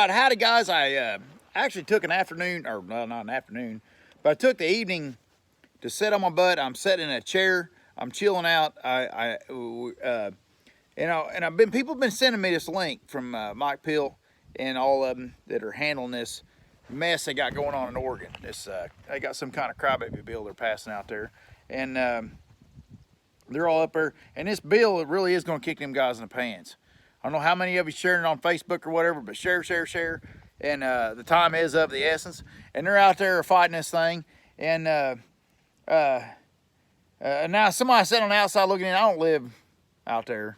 right, howdy guys. I actually took an afternoon, or well, not an afternoon, but I took the evening to sit on my butt. I'm sitting in a chair. I'm chilling out. And people have been sending me this link from Mike Pill and all of them that are handling this mess they got going on in Oregon. They got some kind of crybaby bill they're passing out there, and they're all up there. And this bill, it really is going to kick them guys in the pants. I don't know how many of you sharing it on Facebook or whatever, but share. And the time is of the essence. And they're out there fighting this thing. And now somebody sitting on the outside looking in. I don't live out there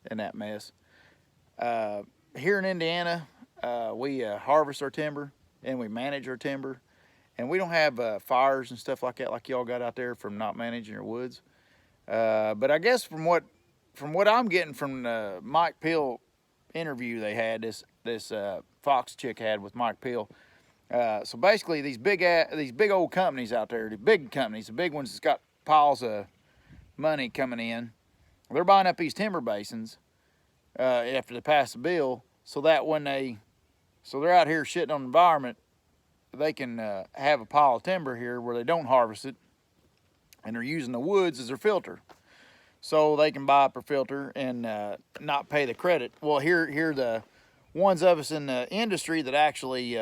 in that mess. Here in Indiana, we harvest our timber and we manage our timber. And we don't have fires and stuff like that like y'all got out there from not managing your woods. But I guess from what I'm getting from the Mike Pill interview they had, this Fox chick had with Mike Pill. So basically, these big old companies out there, the big companies, the big ones that's got piles of money coming in, they're buying up these timber basins after they pass the bill, so that so they're out here shitting on the environment, they can have a pile of timber here where they don't harvest it, and they're using the woods as their filter. So they can buy up a filter and not pay the credit. Well, here the ones of us in the industry that actually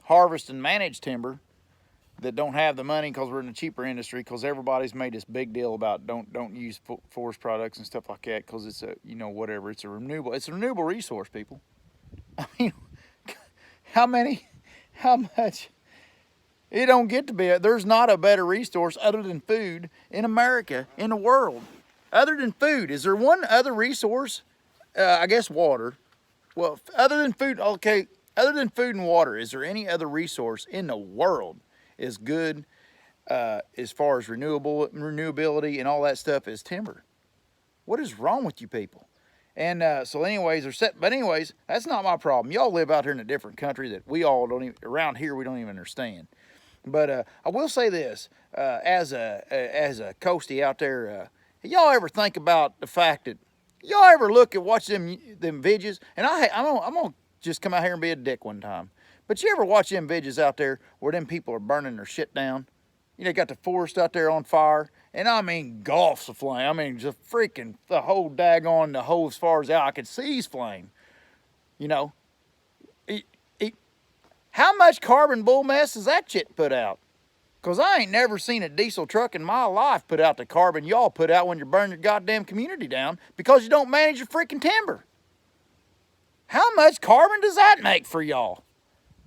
harvest and manage timber that don't have the money because we're in a cheaper industry, because everybody's made this big deal about don't use forest products and stuff like that because it's whatever, it's a renewable resource, people. I mean, how much? It don't get to be. There's not a better resource other than food in America, in the world. Other than food, is there one other resource? I guess water. Well, other than food, okay. Other than food and water, is there any other resource in the world as good as far as renewability and all that stuff as timber? What is wrong with you people? And so, anyways, that's not my problem. Y'all live out here in a different country that we all don't even around here. We don't even understand. But I will say this, as a coastie out there, y'all ever think about the fact that y'all ever watch them vidges? And I'm gonna just come out here and be a dick one time. But you ever watch them vidges out there where them people are burning their shit down? You know, got the forest out there on fire, and I mean gulfs of flame. I mean just freaking the whole as far as the eye could see's flame. You know. How much carbon bull mess does that shit put out? Because I ain't never seen a diesel truck in my life put out the carbon y'all put out when you burn your goddamn community down because you don't manage your freaking timber. How much carbon does that make for y'all?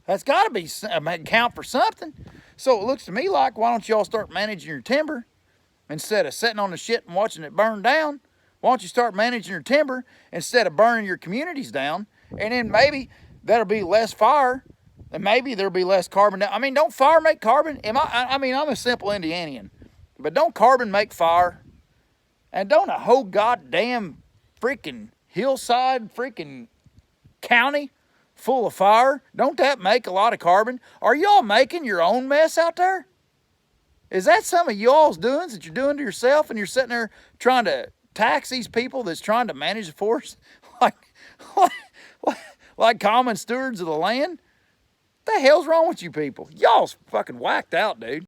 That's got to be count for something. So it looks to me like, why don't y'all start managing your timber instead of sitting on the shit and watching it burn down? Why don't you start managing your timber instead of burning your communities down? And then maybe that'll be less fire. And maybe there'll be less carbon. I mean, don't fire make carbon? I mean, I'm a simple Indianian. But don't carbon make fire? And don't a whole goddamn freaking hillside, freaking county full of fire, don't that make a lot of carbon? Are y'all making your own mess out there? Is that some of y'all's doings that you're doing to yourself and you're sitting there trying to tax these people that's trying to manage the forest like common stewards of the land? What the hell's wrong with you people? Y'all's fucking whacked out, dude.